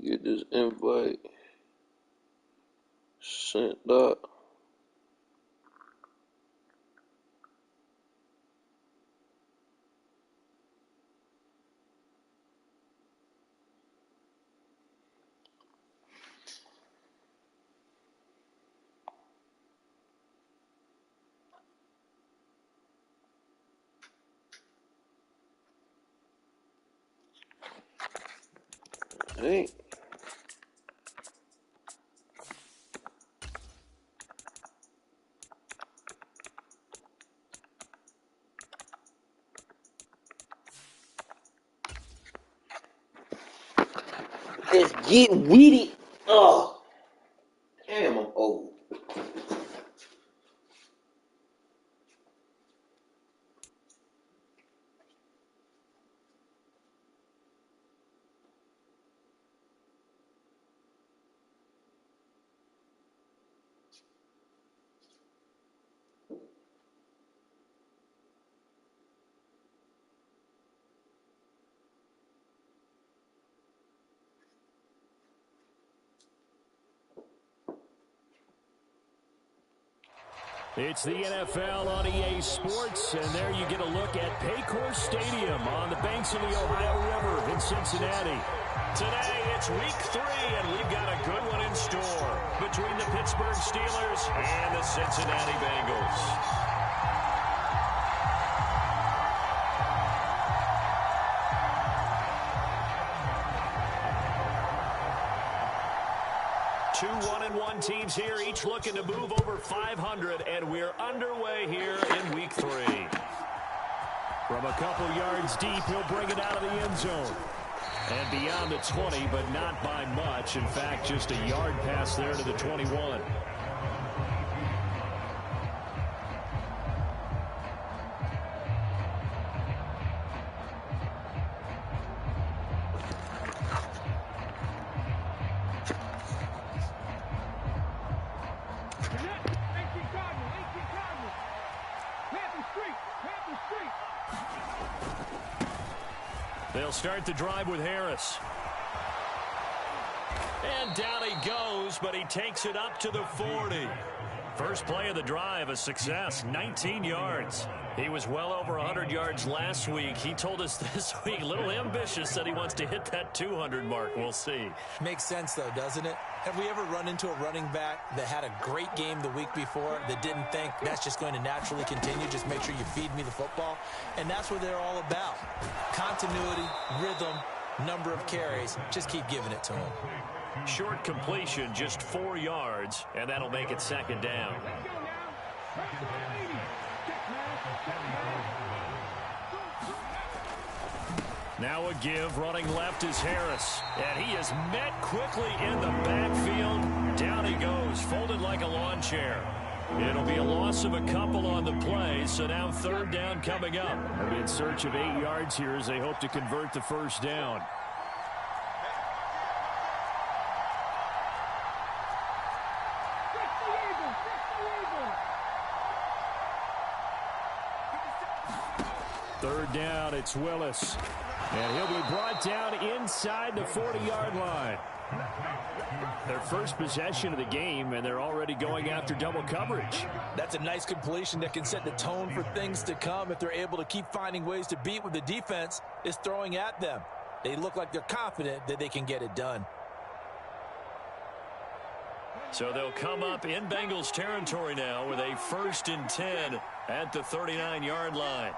get this invite sent up. Hey. Let's get with it. Oh, damn, I'm old. It's the NFL on EA Sports, and there you get a look at Paycor Stadium on the banks of the Ohio River in Cincinnati. Today, it's week 3, and we've got a good one in store between the Pittsburgh Steelers and the Cincinnati Bengals. Two 1-1 teams here, each looking to move over 500, and we're underway here in week 3. From a couple yards deep, he'll bring it out of the end zone. And beyond the 20, but not by much. In fact, just a yard pass there to the 21. They'll start the drive with Harris. And down he goes, but he takes it up to the 40. First play of the drive, a success, 19 yards. He was well over 100 yards last week. He told us this week, a little ambitious, said he wants to hit that 200 mark. We'll see. Makes sense, though, doesn't it? Have we ever run into a running back that had a great game the week before that didn't think that's just going to naturally continue? Just make sure you feed me the football. And that's what they're all about. Continuity, rhythm, number of carries. Just keep giving it to him. Short completion, just 4 yards, and that'll make it second down. Now a give, running left is Harris. And he is met quickly in the backfield. Down he goes, folded like a lawn chair. It'll be a loss of a couple on the play, so now third down coming up. They're in search of 8 yards here as they hope to convert the first down. Third down, it's Willis. And he'll be brought down inside the 40-yard line. Their first possession of the game, and they're already going after double coverage. That's a nice completion that can set the tone for things to come if they're able to keep finding ways to beat what the defense is throwing at them. They look like they're confident that they can get it done. So they'll come up in Bengals territory now with a 1st and 10 at the 39-yard line.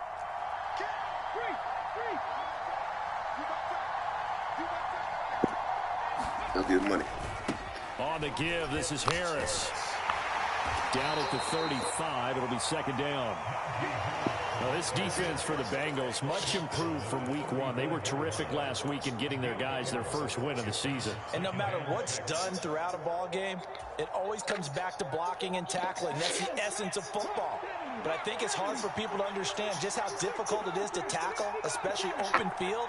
I'll give money. On the give, this is Harris. Down at the 35, it'll be second down. Now, this defense for the Bengals, much improved from week 1. They were terrific last week in getting their guys their first win of the season. And no matter what's done throughout a ball game, it always comes back to blocking and tackling. That's the essence of football. But I think it's hard for people to understand just how difficult it is to tackle, especially open field.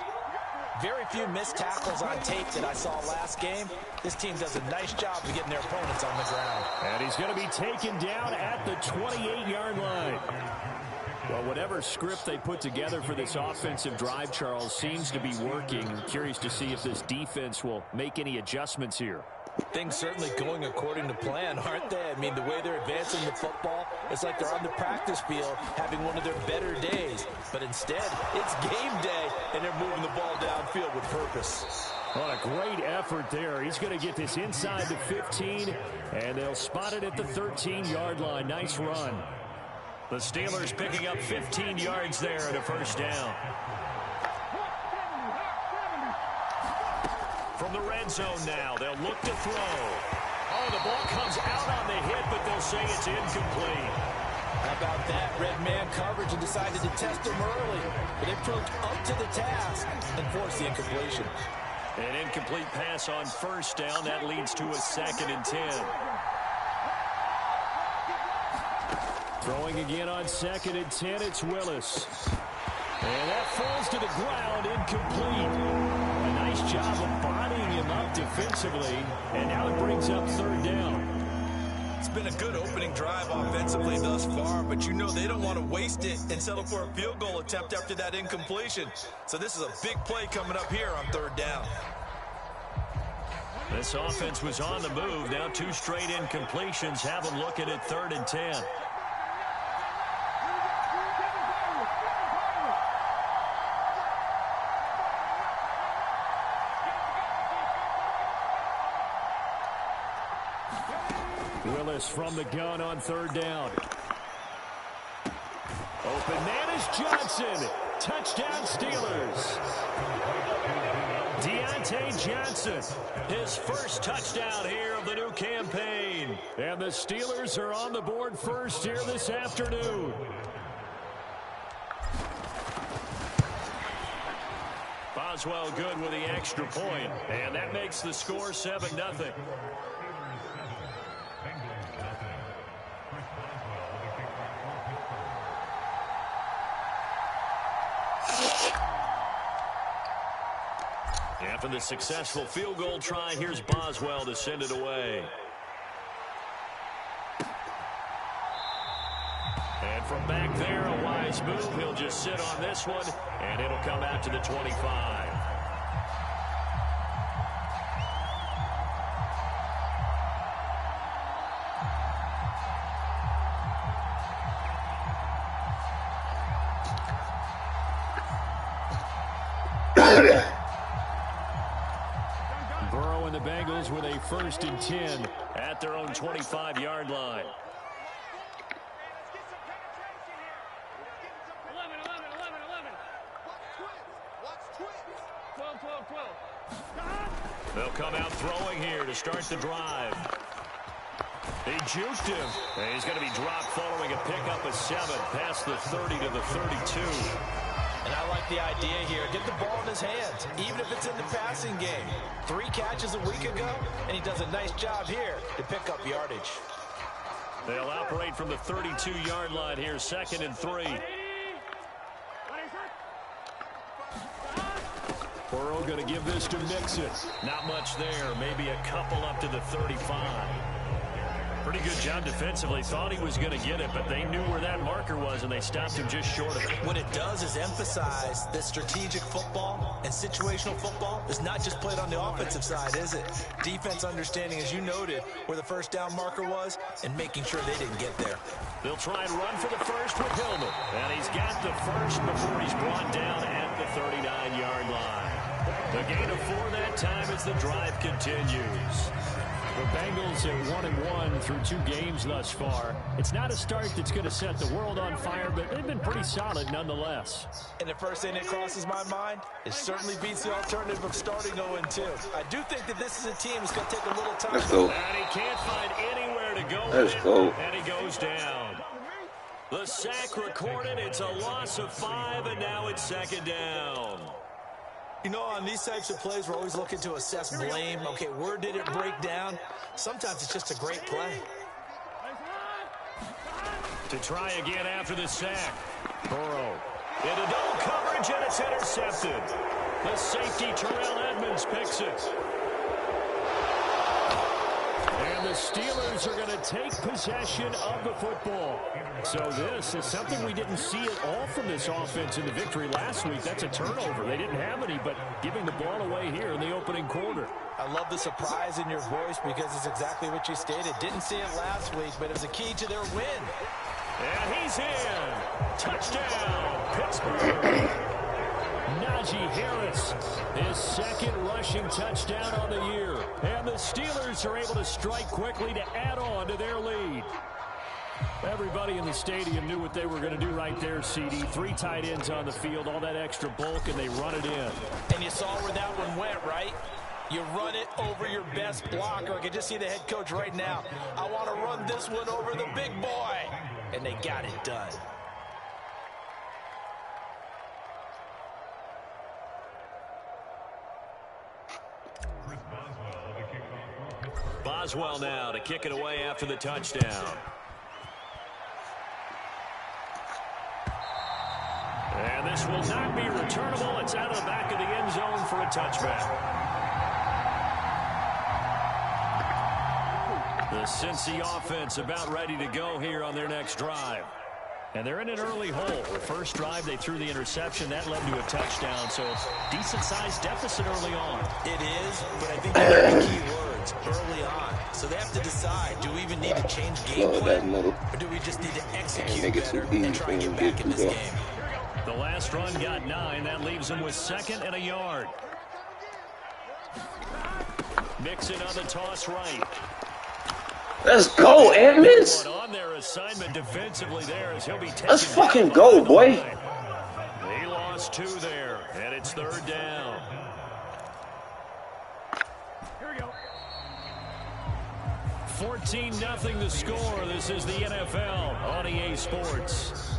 Very few missed tackles on tape that I saw last game. This team does a nice job of getting their opponents on the ground. And he's going to be taken down at the 28-yard line. Well, whatever script they put together for this offensive drive, Charles, seems to be working. Curious to see if this defense will make any adjustments here. Things certainly going according to plan, aren't they? I mean, the way they're advancing the football, it's like they're on the practice field having one of their better days. But instead, it's game day, and they're moving the ball downfield with purpose. What a great effort there. He's going to get this inside the 15, and they'll spot it at the 13-yard line. Nice run. The Steelers picking up 15 yards there and a first down. From the red zone now, they'll look to throw. Oh, the ball comes out on the hit, but they'll say it's incomplete. How about that? Red man coverage and decided to test him early. But they proved up to the task and forced the incompletion. An incomplete pass on first down. That leads to a 2nd and 10. Throwing again on 2nd and 10, it's Willis. And that falls to the ground, incomplete. A nice job of bodying him up defensively, and now it brings up 3rd down. It's been a good opening drive offensively thus far, but you know they don't want to waste it and settle for a field goal attempt after that incompletion. So this is a big play coming up here on 3rd down. This offense was on the move. Now 2 straight incompletions have them looking at 3rd and 10. Willis from the gun on 3rd down. Open man is Johnson. Touchdown Steelers. Deontay Johnson, his first touchdown here of the new campaign. And the Steelers are on the board first here this afternoon. Boswell good with the extra point, and that makes the score 7-0. After the successful field goal try, here's Boswell to send it away. And from back there, a wise move. He'll just sit on this one, and it'll come out to the 25. Burrow and the Bengals with a 1st and 10 at their own 25-yard line. They'll come out throwing here to start the drive. He juked him. And he's going to be dropped following a pickup of 7 past the 30 to the 32. And I like the idea here. Get the ball in his hands, even if it's in the passing game. 3 catches a week ago, and he does a nice job here to pick up yardage. They'll operate from the 32-yard line here, 2nd and 3. Burrow going to give this to Mixon. Not much there, maybe a couple up to the 35. Pretty good job defensively. Thought he was going to get it, but they knew where that marker was, and they stopped him just short of it. What it does is emphasize that strategic football and situational football is not just played on the offensive side, is it? Defense understanding, as you noted, where the first down marker was and making sure they didn't get there. They'll try and run for the first with Hillman. And he's got the first before he's brought down at the 39-yard line. The gain of 4 that time as the drive continues. The Bengals at 1-1 through 2 games thus far. It's not a start that's going to set the world on fire, but they've been pretty solid nonetheless. And the first thing that crosses my mind, it certainly beats the alternative of starting 0-2. I do think that this is a team that's going to take a little time. Let's go. And he can't find anywhere to go. Let's go. And he goes down. The sack recorded. It's a loss of 5, and now it's 2nd down. You know, on these types of plays, we're always looking to assess blame. Okay, where did it break down? Sometimes it's just a great play. To try again after the sack. Burrow into double coverage, and it's intercepted. The safety, Terrell Edmonds, picks it. And the Steelers Bengals are going to take possession of the football. So this is something we didn't see at all from this offense in the victory last week. That's a turnover. They didn't have any, but giving the ball away here in the opening quarter. I love the surprise in your voice because it's exactly what you stated. Didn't see it last week, but it was a key to their win. And he's in. Touchdown, Pittsburgh. Najee Harris, his second rushing touchdown on the year. And the Steelers are able to strike quickly to add on to their lead. Everybody in the stadium knew what they were going to do right there, CD. 3 tight ends on the field, all that extra bulk, and they run it in. And you saw where that one went, right? You run it over your best blocker. I can just see the head coach right now. I want to run this one over the big boy. And they got it done. Boswell now to kick it away after the touchdown. And this will not be returnable. It's out of the back of the end zone for a touchback. The Cincy offense about ready to go here on their next drive. And they're in an early hole. The first drive, they threw the interception. That led to a touchdown. So decent-sized deficit early on. It is, but I think you have the key words early on. So they have to decide, do we even need to change game plan? Or do we just need to execute better and try and get back in this game? The last run got 9. That leaves them with 2nd and a yard. Mixon on the toss right. Let's go, Edmonds. On their assignment defensively there as he'll be Let's fucking go, boy. He lost 2 there, and it's 3rd down. Here we go. 14-0 the score. This is the NFL on EA Sports.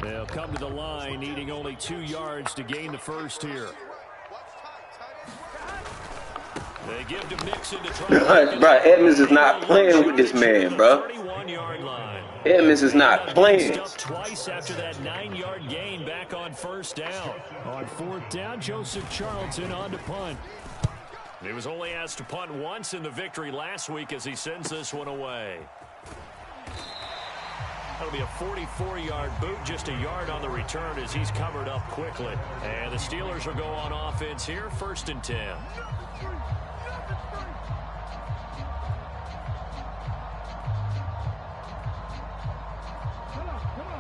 They'll come to the line, needing only 2 yards to gain the first here. They give to Mixon to try. Bro, Edmonds is not playing with this man, bro. 31-yard line. Edmonds is not playing. Up twice after that 9-yard gain back on 1st down. On 4th down, Joseph Charlton on to punt. He was only asked to punt once in the victory last week as he sends this one away. That'll be a 44-yard boot, just a yard on the return as he's covered up quickly. And the Steelers will go on offense here, 1st and 10.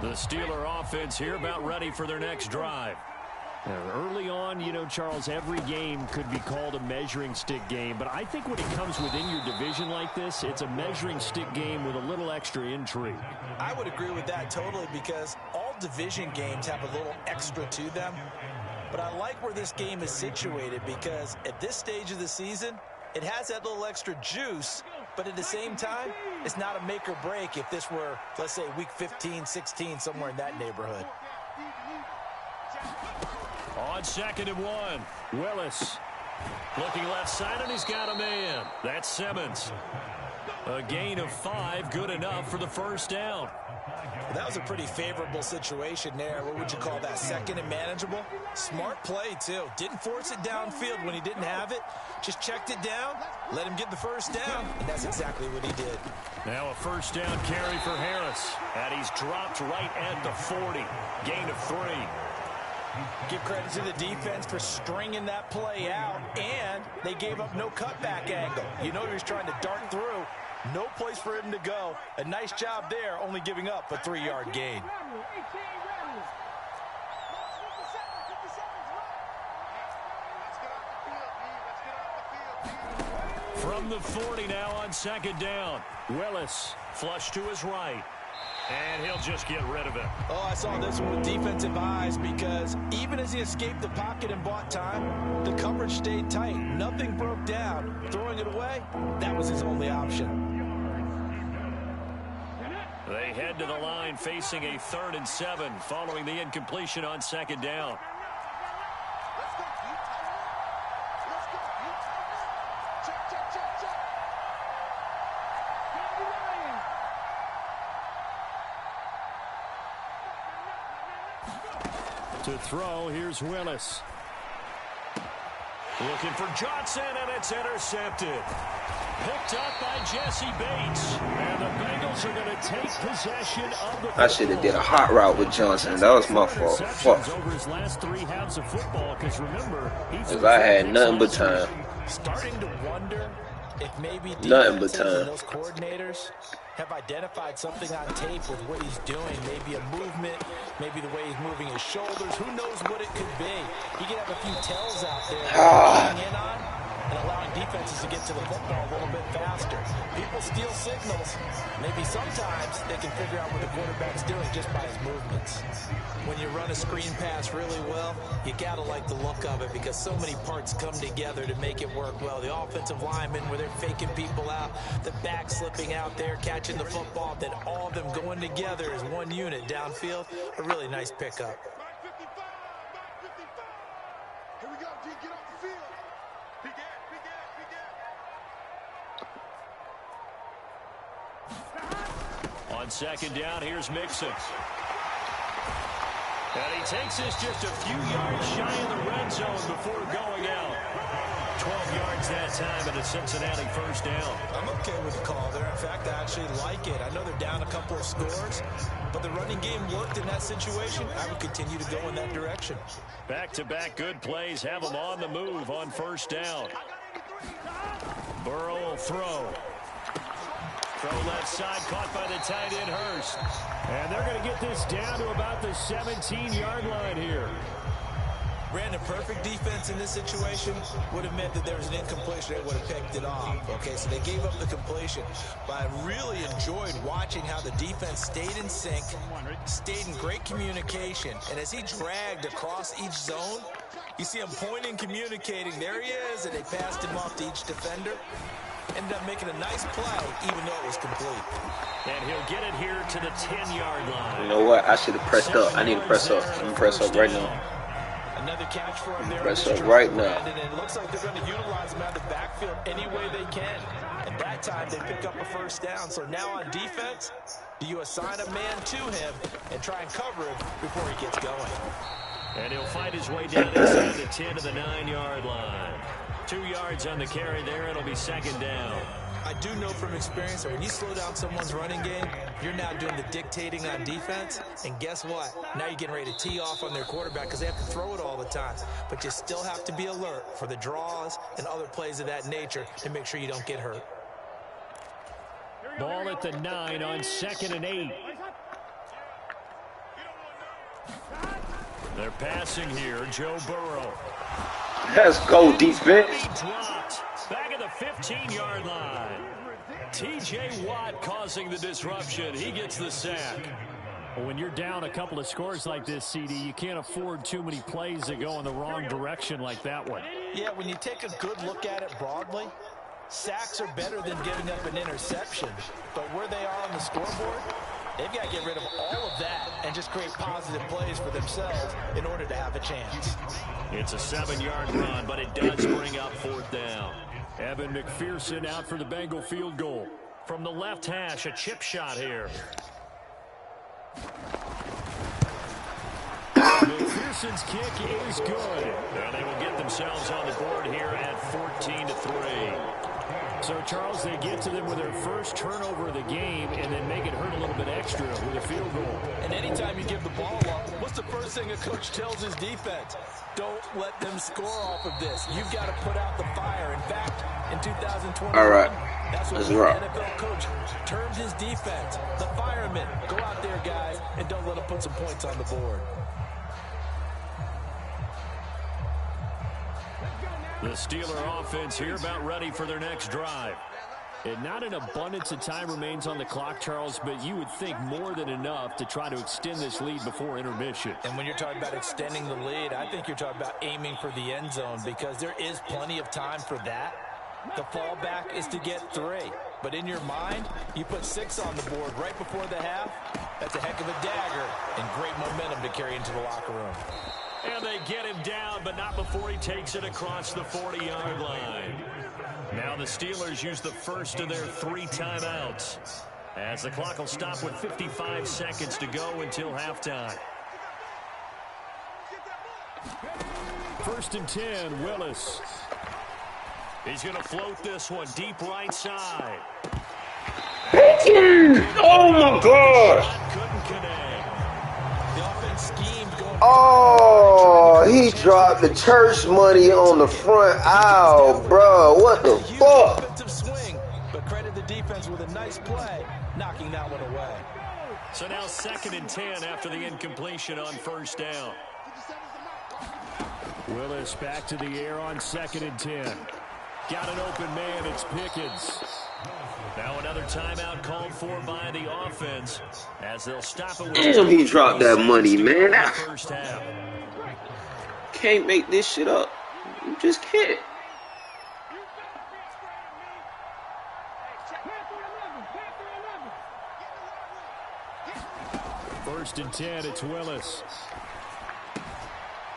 The Steeler offense here about ready for their next drive. Early on, you know, Charles, every game could be called a measuring stick game. But I think when it comes within your division like this, it's a measuring stick game with a little extra intrigue. I would agree with that totally because all division games have a little extra to them. But I like where this game is situated because at this stage of the season, it has that little extra juice. But at the same time, it's not a make or break if this were, let's say, week 15, 16, somewhere in that neighborhood. On 2nd and 1, Willis looking left side, and he's got a man. That's Simmons. A gain of 5, good enough for the 1st down. Well, that was a pretty favorable situation there. What would you call that? 2nd and manageable? Smart play, too. Didn't force it downfield when he didn't have it. Just checked it down, let him get the 1st down, and that's exactly what he did. Now a 1st down carry for Harris, and he's dropped right at the 40. Gain of 3. Give credit to the defense for stringing that play out, and they gave up no cutback angle. You know he was trying to dart through. No place for him to go. A nice job there, only giving up a 3-yard gain. From the 40 now on 2nd down. Willis flush to his right. And he'll just get rid of it. Oh, I saw this one with defensive eyes because even as he escaped the pocket and bought time, the coverage stayed tight. Nothing broke down. Throwing it away, that was his only option. They head to the line facing a 3rd and 7 following the incompletion on 2nd down. To throw, here's Willis. Looking for Johnson, and it's intercepted. Picked up by Jesse Bates. And the Bengals are going to take possession of the football. I should have did a hot route with Johnson. That was my fault. Fuck. Over his last 3 halves of football, because remember, because I had nothing but time. Starting to wonder if maybe nothing but time. Those coordinators have identified something on tape with what he's doing. Maybe a movement, maybe the way he's moving his shoulders. Who knows what it could be? He could have a few tells out there keying in on and allowing defenses to get to the football a little bit faster. People steal signals. Maybe sometimes they can figure out what the quarterback's doing just by his movements. When you run a screen pass really well, you gotta like the look of it because so many parts come together to make it work well. The offensive linemen, where they're faking people out, the back slipping out there, catching the football, then all of them going together as one unit downfield. A really nice pickup. Here we go, D, get off the field. On second down, here's Mixon. And he takes this just a few yards shy of the red zone before going out. 12 yards that time, and a Cincinnati first down. I'm okay with the call there. In fact, I actually like it. I know they're down a couple of scores, but the running game worked in that situation. I would continue to go in that direction. Back-to-back good plays have them on the move on first down. Burrow will throw. Throw left side, caught by the tight end Hurst. And they're going to get this down to about the 17-yard line here. Brandon, perfect defense in this situation would have meant that there was an incompletion. They would have picked it off. Okay, so they gave up the completion. But I really enjoyed watching how the defense stayed in sync, stayed in great communication. And as he dragged across each zone, you see him pointing, communicating. There he is, and they passed him off to each defender. Ended up making a nice play, even though it was complete. And he'll get it here to the 10-yard line. You know what? I should have pressed up. I need to press up. I'm going to press up right now. Another catch for him there. Press up right now. And it looks like they're going to utilize him out of the backfield any way they can. And that time they pick up a first down. So now on defense, do you assign a man to him and try and cover him before he gets going? And he'll find his way down inside the 10 to the 9-yard line. 2 yards on the carry there. It'll be second down. I do know from experience that when you slow down someone's running game, you're now doing the dictating on defense. And guess what? Now you're getting ready to tee off on their quarterback because they have to throw it all the time. But you still have to be alert for the draws and other plays of that nature to make sure you don't get hurt. Ball at the 9 on 2nd and 8. They're passing here. Joe Burrow. Let's go, defense. Dropped. Back at the 15-yard line. T.J. Watt causing the disruption. He gets the sack. Well, when you're down a couple of scores like this, CD, you can't afford too many plays that go in the wrong direction like that one. Yeah, when you take a good look at it broadly, sacks are better than giving up an interception. But where they are on the scoreboard, they've got to get rid of all of that and just create positive plays for themselves in order to have a chance. It's a 7-yard run, but it does bring up fourth down. Evan McPherson out for the Bengal field goal. From the left hash, a chip shot here. McPherson's kick is good. And they will get themselves on the board here at 14-3. So, Charles, they get to them with their first turnover of the game and then make it hurt a little bit extra with a field goal. And anytime you give the ball up, what's the first thing a coach tells his defense? Don't let them score off of this. You've got to put out the fire. In fact, in 2021, all right, that's what the NFL coach termed his defense. The firemen. Go out there, guys, and don't let them put some points on the board. The Steeler offense here about ready for their next drive. And not an abundance of time remains on the clock, Charles, but you would think more than enough to try to extend this lead before intermission. And when you're talking about extending the lead, I think you're talking about aiming for the end zone because there is plenty of time for that. The fallback is to get 3. But in your mind, you put 6 on the board right before the half. That's a heck of a dagger and great momentum to carry into the locker room. And they get him down, but not before he takes it across the 40-yard line. Now the Steelers use the first of their 3 timeouts, as the clock will stop with 55 seconds to go until halftime. First and 10, Willis. He's going to float this one deep right side. Oh my gosh! Couldn't connect. The offense schemed going. Oh, he dropped the church money on the front aisle, bro. What the fuck? Offensive swing, but credit the defense with a nice play, knocking that one away. So now 2nd and 10 after the incompletion on first down. Willis back to the air on 2nd and 10. Got an open man. It's Pickens. Now another timeout called for by the offense as they'll stop it. Damn, he dropped that money, man. First half. Can't make this shit up. You just can't. First and 10, it's Willis.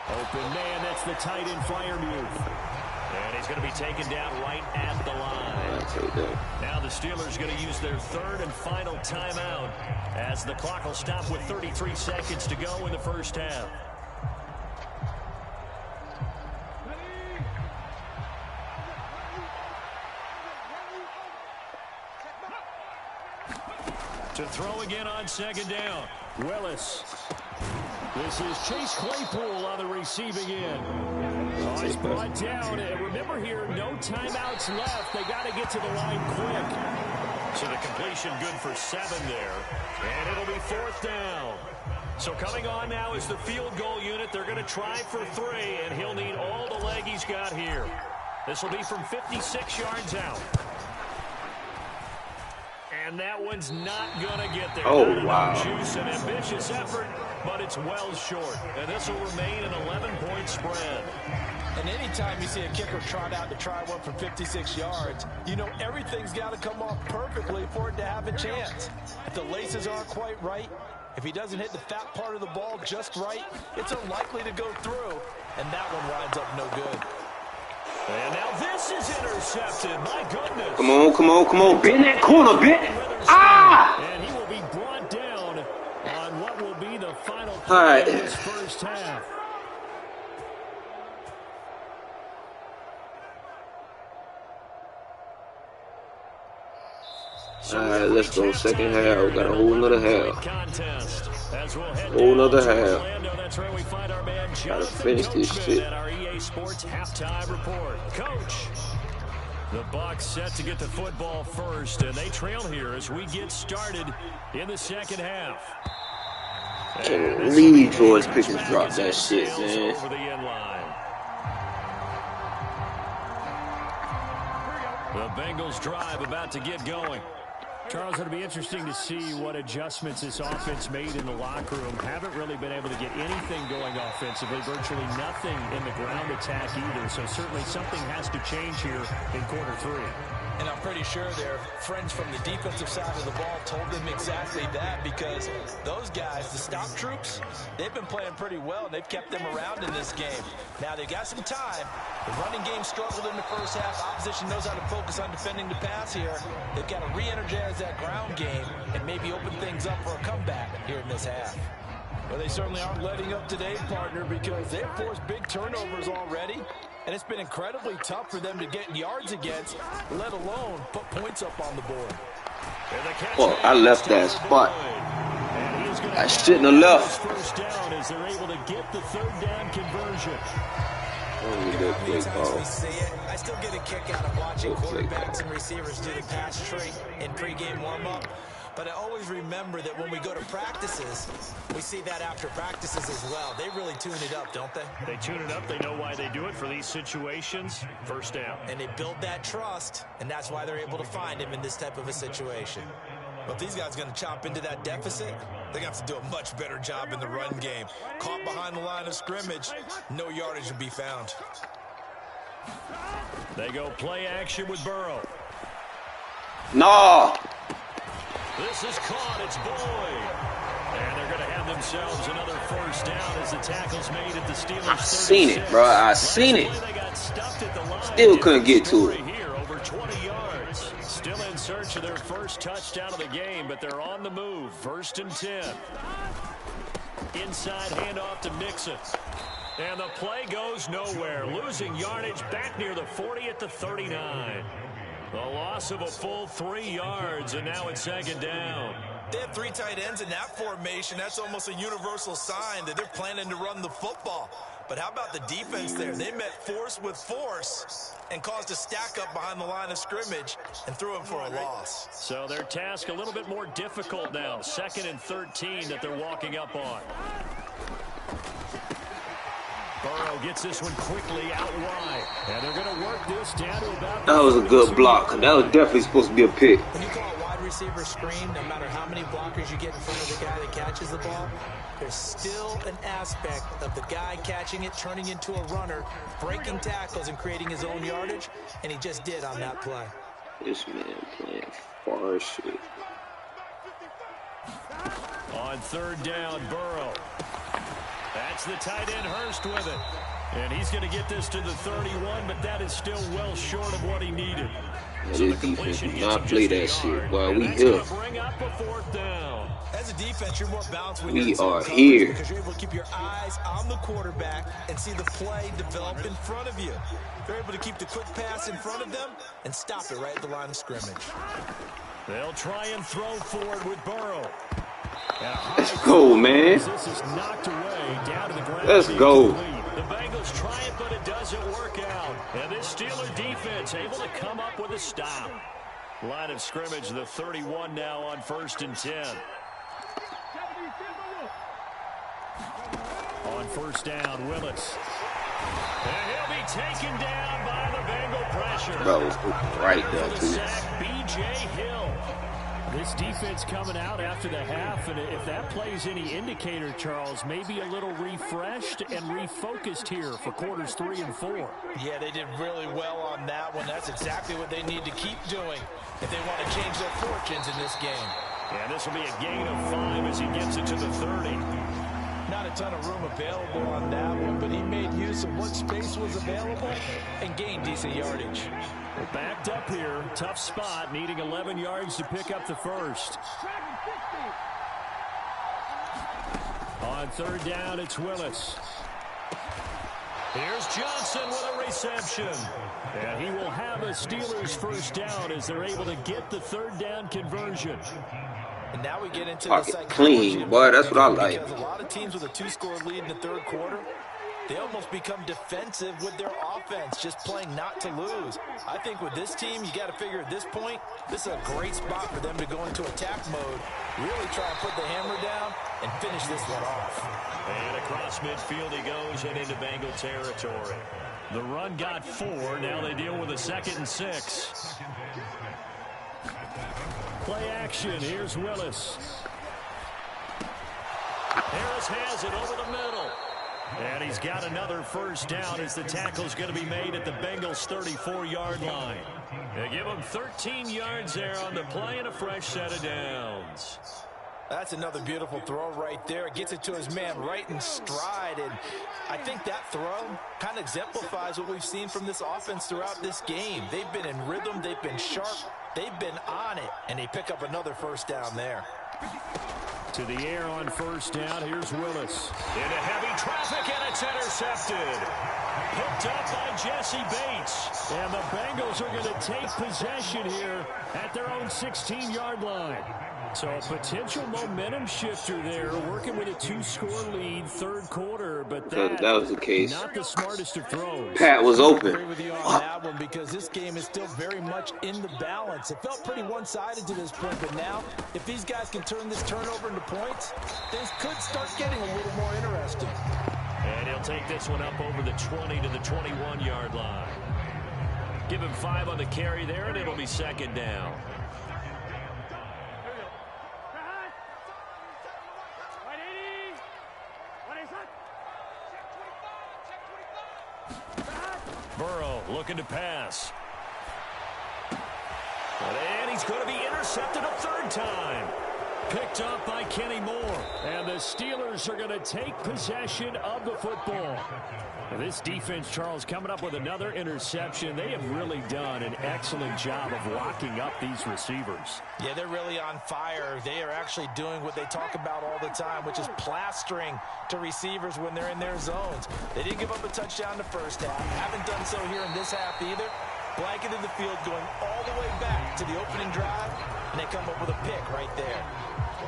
Open man, that's the tight end Freiermuth. And he's going to be taken down right at the line. Now the Steelers going to use their 3rd and final timeout as the clock will stop with 33 seconds to go in the first half. To throw again on 2nd down. Willis. This is Chase Claypool on the receiving end. Oh, he's brought down. And remember here, no timeouts left. They got to get to the line quick. So the completion good for 7 there. And it'll be 4th down. So coming on now is the field goal unit. They're going to try for 3, and he'll need all the leg he's got here. This will be from 56 yards out. And that one's not going to get there. Oh, wow. Juice and ambitious effort, but it's well short. And this will remain an 11-point spread. And anytime you see a kicker trot out to try one from 56 yards, you know everything's got to come off perfectly for it to have a chance. If the laces aren't quite right, if he doesn't hit the fat part of the ball just right, it's unlikely to go through. And that one winds up no good. And now this is intercepted. My goodness. Come on, come on, come on. Bend that corner, bend. Ah! And he will be brought down on what will be the final play of this first half. All right, let's go. Second half. We got a whole nother half. Whole nother half. Gotta finish this shit. At our EA Sports halftime report. Coach, the Bucs set to get the football first, and they trail here as we get started in the second half. Can't believe George Pickens dropped that shit, man. Over the end line. The Bengals drive about to get going. Charles, it'll be interesting to see what adjustments this offense made in the locker room. Haven't really been able to get anything going offensively, virtually nothing in the ground attack either. So certainly something has to change here in quarter 3. And I'm pretty sure their friends from the defensive side of the ball told them exactly that, because those guys, the stop troops, they've been playing pretty well. They've kept them around in this game. Now they've got some time. The running game struggled in the first half. Opposition knows how to focus on defending the pass here. They've got to re-energize that ground game and maybe open things up for a comeback here in this half. Well, they certainly aren't letting up today, partner, because they've forced big turnovers already. And it's been incredibly tough for them to get yards against, let alone put points up on the board. Well, I left that spot. I shouldn't have left. First down as they're able to get the 3rd down conversion. I still get a kick out of watching quarterbacks and receivers do the pass tree in pregame warm-up. But I always remember that when we go to practices, we see that after practices as well. They really tune it up, don't they? They tune it up. They know why they do it for these situations. First down. And they build that trust, and that's why they're able to find him in this type of a situation. But if these guys are going to chop into that deficit, they're going to have to do a much better job in the run game. Caught behind the line of scrimmage, no yardage will be found. They go play action with Burrow. No. This is caught. It's Boyd. And they're going to have themselves another first down as the tackle's made at the Steelers. I seen it, bro. I seen it. Still couldn't get to it. Here, over 20 yards. Still in search of their first touchdown of the game, but they're on the move. 1st and 10. Inside handoff to Mixon. And the play goes nowhere. Losing yardage back near the 40 at the 39. A loss of a full 3 yards, and now it's second down. They have 3 tight ends in that formation. That's almost a universal sign that they're planning to run the football. But how about the defense there? They met force with force and caused a stack up behind the line of scrimmage and threw him for a loss. So their task a little bit more difficult now. 2nd and 13 that they're walking up on. Burrow gets this one quickly out wide. And they're going to work this down to about... That was a good block. That was definitely supposed to be a pick. When you call a wide receiver screen, no matter how many blockers you get in front of the guy that catches the ball, there's still an aspect of the guy catching it, turning into a runner, breaking tackles and creating his own yardage, and he just did on that play. This man playing far shit. On 3rd down, Burrow. That's the tight end Hurst with it. And he's going to get this to the 31, but that is still well short of what he needed. So the completion did not play that shit. Well, we here. Bring up a 4th down. As a defense, you're more balanced when we you're are here because you're able to keep your eyes on the quarterback and see the play develop in front of you. They're able to keep the quick pass in front of them and stop it right at the line of scrimmage. They'll try and throw forward with Burrow. Let's go, man. This is knocked away down to the ground. Let's go. The Bengals try it, but it doesn't work out. And this Steeler defense able to come up with a stop. Line of scrimmage, the 31 now on 1st and 10. On 1st down, Willis. And he'll be taken down by the Bengal pressure. That was right there, too. B.J. Hill. This defense coming out after the half, and if that plays any indicator, Charles, maybe a little refreshed and refocused here for quarters 3 and 4. Yeah, they did really well on that one. That's exactly what they need to keep doing if they want to change their fortunes in this game. And this will be a gain of 5 as he gets it to the 30. Not a ton of room available on that one, but he made use of what space was available and gained decent yardage. We're backed up here. Tough spot, needing 11 yards to pick up the first. On 3rd down, it's Willis. Here's Johnson with a reception. And he will have a Steelers 1st down as they're able to get the 3rd down conversion. And now we get into Pocket the clean, boy. That's what I like. Because a lot of teams with a 2-score lead in the 3rd quarter, they almost become defensive with their offense, just playing not to lose. I think with this team, you got to figure at this point, this is a great spot for them to go into attack mode, really try and put the hammer down and finish this one off. And across midfield he goes and into Bengal territory. The run got 4. Now they deal with a 2nd and 6. Play action. Here's Willis. Harris has it over the middle. And he's got another 1st down as the tackle's going to be made at the Bengals' 34-yard line. They give him 13 yards there on the play and a fresh set of downs. That's another beautiful throw right there. Gets it to his man right in stride. And I think that throw kind of exemplifies what we've seen from this offense throughout this game. They've been in rhythm. They've been sharp. They've been on it. And they pick up another 1st down there. To the air on 1st down. Here's Willis. Into heavy traffic, and it's intercepted. Picked up by Jesse Bates. And the Bengals are going to take possession here at their own 16-yard line. So a potential momentum shifter there, working with a 2-score lead, 3rd quarter, but that was the case. Not the smartest of throws. Pat was open. I agree with you on that one because this game is still very much in the balance. It felt pretty one-sided to this point, but now if these guys can turn this turnover into points, things could start getting a little more interesting. And he'll take this one up over the 20 to the 21-yard line. Give him 5 on the carry there, and it'll be 2nd down. Burrow looking to pass. And he's going to be intercepted a 3rd time. Picked up by Kenny Moore. And the Steelers are going to take possession of the football. This defense, Charles, coming up with another interception. They have really done an excellent job of locking up these receivers. Yeah, they're really on fire. They are actually doing what they talk about all the time, which is plastering to receivers when they're in their zones. They didn't give up a touchdown the first half. Haven't done so here in this half either. Blanketed the field going all the way back to the opening drive, and they come up with a pick right there.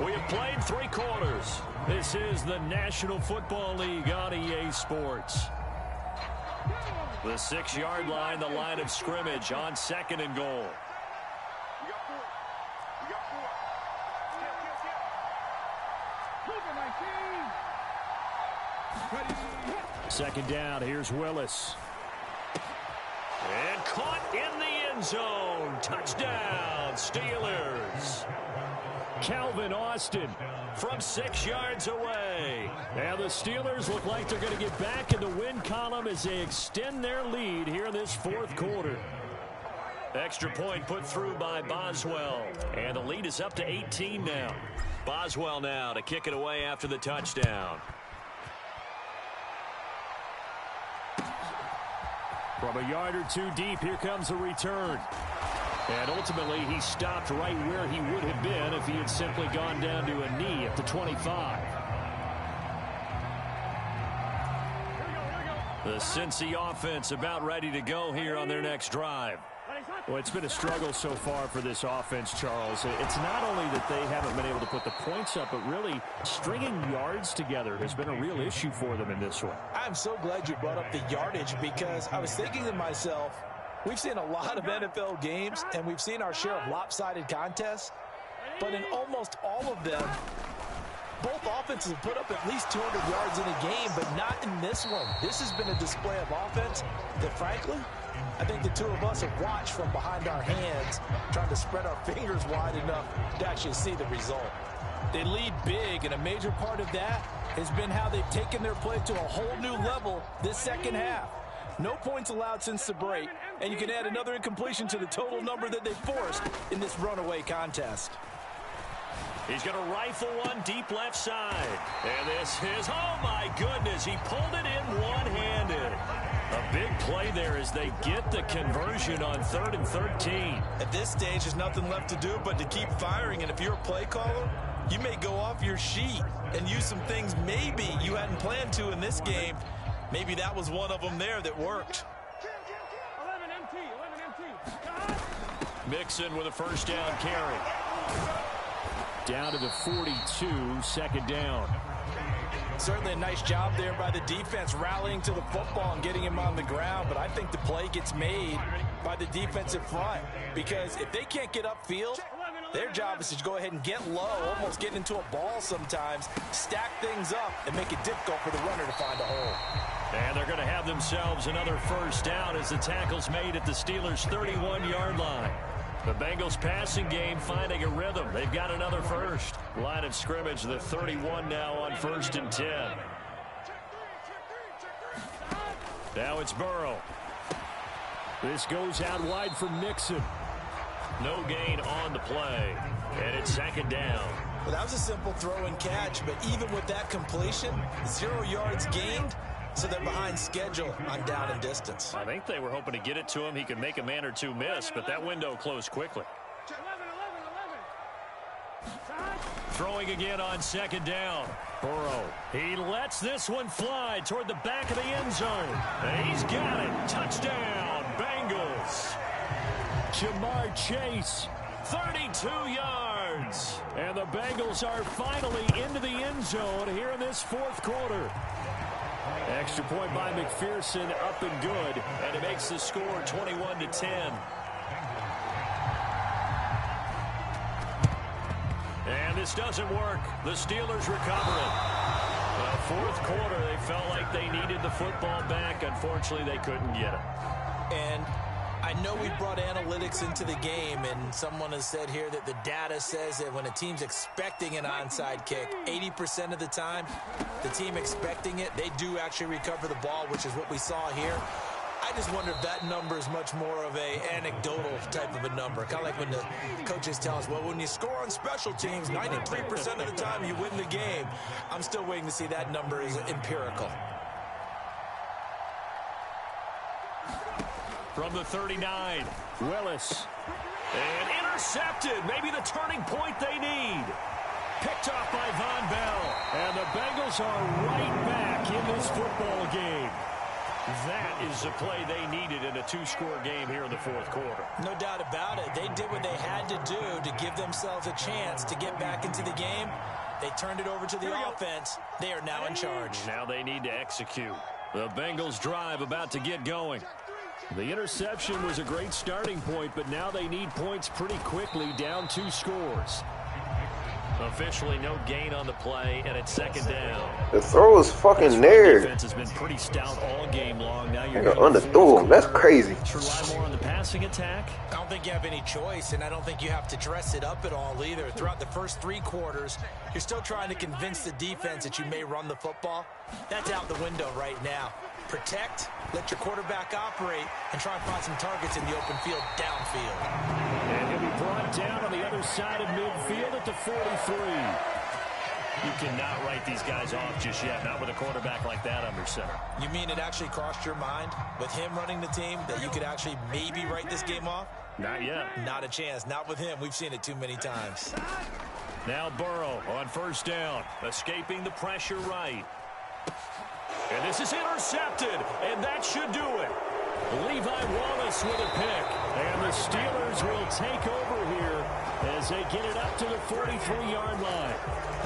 We have played 3 quarters. This is the National Football League on EA Sports. The 6-yard line, the line of scrimmage on 2nd and goal. You got 4. You got 4. 2nd down, here's Willis. And caught in the end zone. Touchdown, Steelers. Calvin Austin from 6 yards away. And the Steelers look like they're going to get back in the win column as they extend their lead here in this 4th quarter. Extra point put through by Boswell. And the lead is up to 18 now. Boswell now to kick it away after the touchdown. From a yard or 2 deep, here comes the return. And ultimately, he stopped right where he would have been if he had simply gone down to a knee at the 25. The Cincy offense about ready to go here on their next drive. Well, it's been a struggle so far for this offense, Charles. It's not only that they haven't been able to put the points up, but really stringing yards together has been a real issue for them in this one. I'm so glad you brought up the yardage, because I was thinking to myself, we've seen a lot of NFL games, and we've seen our share of lopsided contests, but in almost all of them, both offenses have put up at least 200 yards in a game, but not in this one. This has been a display of offense that, frankly, I think the two of us have watched from behind our hands, trying to spread our fingers wide enough to actually see the result. They lead big, and a major part of that has been how they've taken their play to a whole new level this second half. No points allowed since the break, and you can add another incompletion to the total number that they forced in this runaway contest. He's going to rifle one deep left side. And this is, oh my goodness, he pulled it in one-handed. A big play there as they get the conversion on 3rd and 13. At this stage, there's nothing left to do but to keep firing, and if you're a play caller, you may go off your sheet and use some things maybe you hadn't planned to in this game. Maybe that was one of them there that worked. 11 MT. Mixon with a first down carry. Down to the 42, 2nd down. Certainly a nice job there by the defense, rallying to the football and getting him on the ground. But I think the play gets made by the defensive front, because if they can't get upfield, their job is to go ahead and get low, almost get into a ball sometimes, stack things up, and make it difficult for the runner to find a hole. And they're going to have themselves another first down as the tackle's made at the Steelers' 31-yard line. The Bengals passing game finding a rhythm. They've got another first. Line of scrimmage, the 31 now on 1st and 10. Now it's Burrow. This goes out wide for Mixon. No gain on the play. And it's 2nd down. Well, that was a simple throw and catch, but even with that completion, 0 yards gained, so they're behind schedule on down and distance. I think they were hoping to get it to him. He could make a man or two miss, but that window closed quickly. 11. Throwing again on 2nd down. Burrow. He lets this one fly toward the back of the end zone. And he's got it. Touchdown, Bengals. Jamar Chase, 32 yards. And the Bengals are finally into the end zone here in this 4th quarter. Extra point by McPherson, up and good, and it makes the score 21-10. And this doesn't work. The Steelers recover it. 4th quarter, they felt like they needed the football back. Unfortunately, they couldn't get it. And I know we brought analytics into the game, and someone has said here that the data says that when a team's expecting an onside kick, 80% of the time, the team expecting it, they do actually recover the ball, which is what we saw here. I just wonder if that number is much more of a anecdotal type of a number. Kind of like when the coaches tell us, well, when you score on special teams, 93% of the time you win the game. I'm still waiting to see that number is empirical. From the 39, Willis. And intercepted. Maybe the turning point they need. Picked off by Von Bell. And the Bengals are right back in this football game. That is the play they needed in a two-score game here in the fourth quarter. No doubt about it. They did what they had to do to give themselves a chance to get back into the game. They turned it over to the offense. They are now in charge. Now they need to execute. The Bengals drive about to get going. The interception was a great starting point, but now they need points pretty quickly, down 2 scores. Officially no gain on the play, and it's second down. The throw is fucking there. Defense has been pretty stout all game long. Now you're underthrew him. That's crazy. Rely more on the passing attack. I don't think you have any choice, and I don't think you have to dress it up at all either. Throughout the first 3 quarters, you're still trying to convince the defense that you may run the football. That's out the window right now. Protect, let your quarterback operate, and try and find some targets in the open field downfield. And he'll be brought down on the other side of midfield at the 43. You cannot write these guys off just yet, not with a quarterback like that under center. You mean it actually crossed your mind with him running the team that you could actually maybe write this game off? Not yet. Not a chance. Not with him. We've seen it too many times. Now Burrow on first down, escaping the pressure right. And this is intercepted, and that should do it. Levi Wallace with a pick, and the Steelers will take over here as they get it up to the 43-yard line.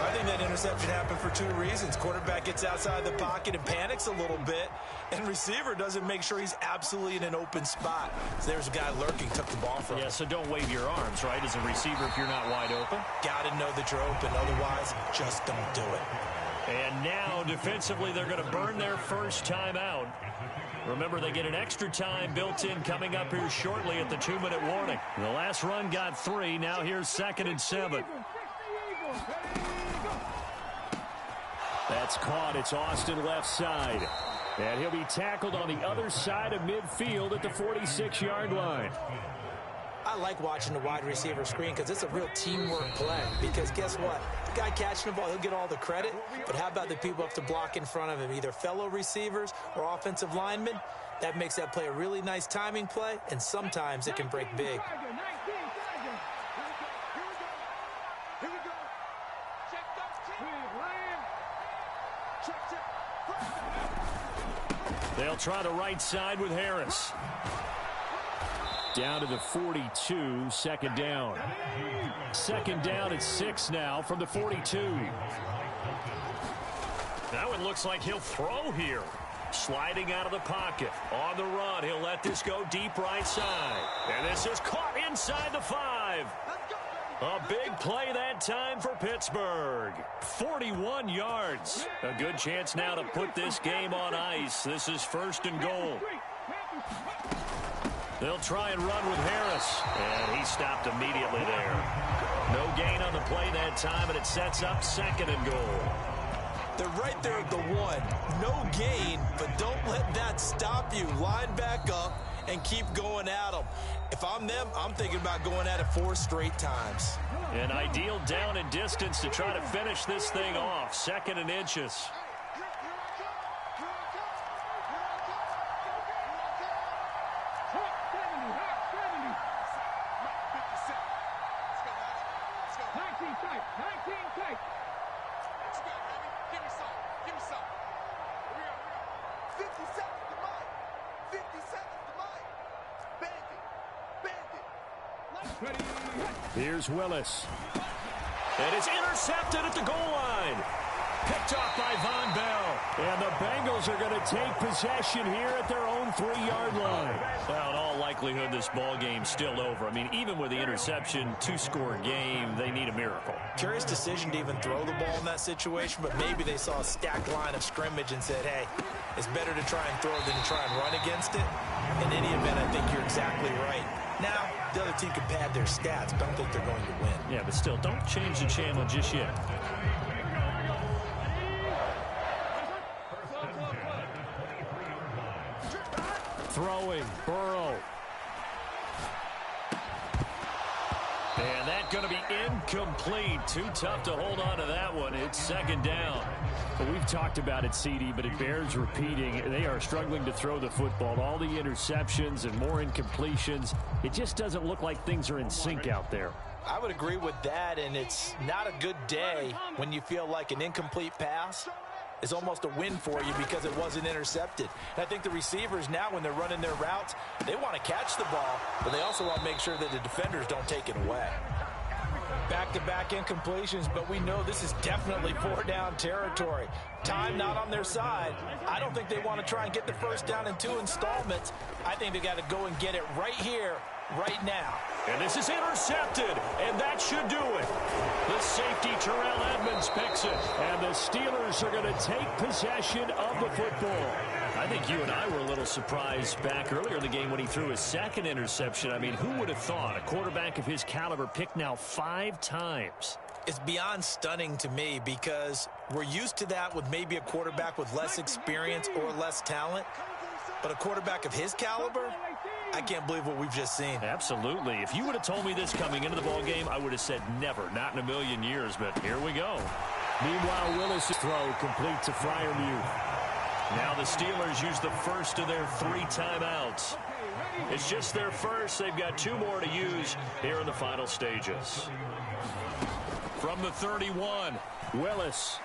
I think that interception happened for 2 reasons. Quarterback gets outside the pocket and panics a little bit, and receiver doesn't make sure he's absolutely in an open spot. So there's a guy lurking, took the ball from him. Yeah, so don't wave your arms, right, as a receiver if you're not wide open. Got to know that you're open, otherwise just don't do it. And now, defensively, they're going to burn their first time out. Remember, they get an extra time built in coming up here shortly at the 2-minute warning. The last run got 3. Now here's 2nd and 7. That's caught. It's Austin left side. And he'll be tackled on the other side of midfield at the 46-yard line. I like watching the wide receiver screen because it's a real teamwork play. Because guess what? The guy catching the ball, he'll get all the credit. But how about the people have to block in front of him, either fellow receivers or offensive linemen? That makes that play a really nice timing play, and sometimes it can break big. They'll try the right side with Harris. Down to the 42, 2nd down. 2nd down at 6 now from the 42. Now it looks like he'll throw here. Sliding out of the pocket. On the run, he'll let this go deep right side. And this is caught inside the 5. A big play that time for Pittsburgh. 41 yards. A good chance now to put this game on ice. This is 1st and goal. They'll try and run with Harris. And he stopped immediately there. No gain on the play that time, and it sets up 2nd and goal. They're right there at the 1. No gain, but don't let that stop you. Line back up and keep going at them. If I'm them, I'm thinking about going at it 4 straight times. An ideal down and distance to try to finish this thing off. 2nd and inches. Here's Willis. And it's intercepted at the goal line. Picked off by Von Bell. And the Bengals are going to take possession here at their own 3-yard line. Well, in all likelihood, this ball game's still over. I mean, even with the interception, 2-score game, they need a miracle. Curious decision to even throw the ball in that situation, but maybe they saw a stacked line of scrimmage and said, hey, it's better to try and throw than to try and run against it. In any event, I think you're exactly right. Now, the other team can pad their stats, but I don't think they're going to win. Yeah, but still, don't change the channel just yet. Throwing, Burrow. And that's going to be incomplete. Too tough to hold on to that one. It's second down. Well, we've talked about it, CD, but it bears repeating. They are struggling to throw the football. All the interceptions and more incompletions. It just doesn't look like things are in sync out there. I would agree with that, and it's not a good day when you feel like an incomplete pass is almost a win for you because it wasn't intercepted. And I think the receivers now, when they're running their routes, they want to catch the ball, but they also want to make sure that the defenders don't take it away. Back-to-back incompletions, but we know this is definitely four-down territory. Time not on their side. I don't think they want to try and get the first down in 2 installments. I think they got to go and get it right here, right now. And this is intercepted, and that should do it. The safety, Terrell Edmonds, picks it, and the Steelers are going to take possession of the football. I think you and I were a little surprised back earlier in the game when he threw his second interception. I mean, who would have thought a quarterback of his caliber picked now 5 times? It's beyond stunning to me because we're used to that with maybe a quarterback with less experience or less talent. But a quarterback of his caliber, I can't believe what we've just seen. Absolutely. If you would have told me this coming into the ball game, I would have said never, not in a million years, but here we go. Meanwhile, Willis' throw complete to Freiermuth. Now the Steelers use the first of their 3 timeouts. It's just their first. They've got 2 more to use here in the final stages. From the 31, Willis.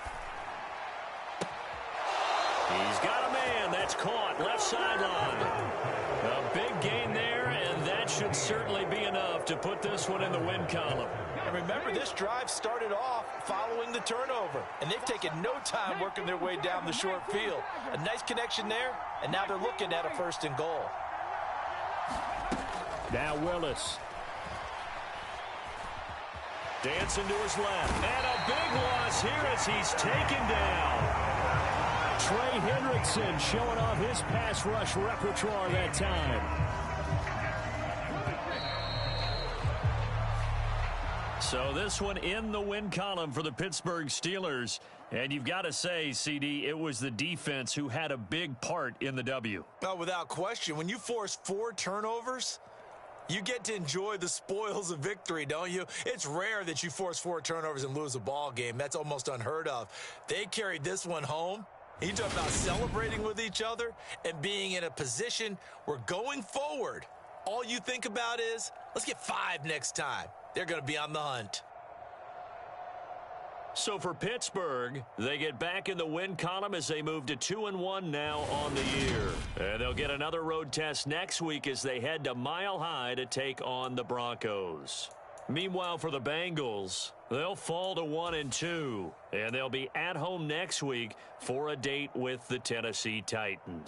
He's got a man. That's caught. Left sideline. A big gain there, and that should certainly be enough to put this one in the win column. And remember, this drive started off following the turnover, and they've taken no time working their way down the short field. A nice connection there, and now they're looking at a 1st and goal. Now Willis. Dancing to his left. And a big loss here as he's taken down. Trey Hendrickson showing off his pass rush repertoire that time. So this one in the win column for the Pittsburgh Steelers. And you've got to say, CD, it was the defense who had a big part in the W. Oh, without question. When you force 4 turnovers, you get to enjoy the spoils of victory, don't you? It's rare that you force 4 turnovers and lose a ball game. That's almost unheard of. They carried this one home. You talk about celebrating with each other and being in a position where going forward, all you think about is, let's get 5 next time. They're going to be on the hunt. So for Pittsburgh, they get back in the win column as they move to 2-1 now on the year. And they'll get another road test next week as they head to Mile High to take on the Broncos. Meanwhile, for the Bengals, they'll fall to 1-2, and they'll be at home next week for a date with the Tennessee Titans.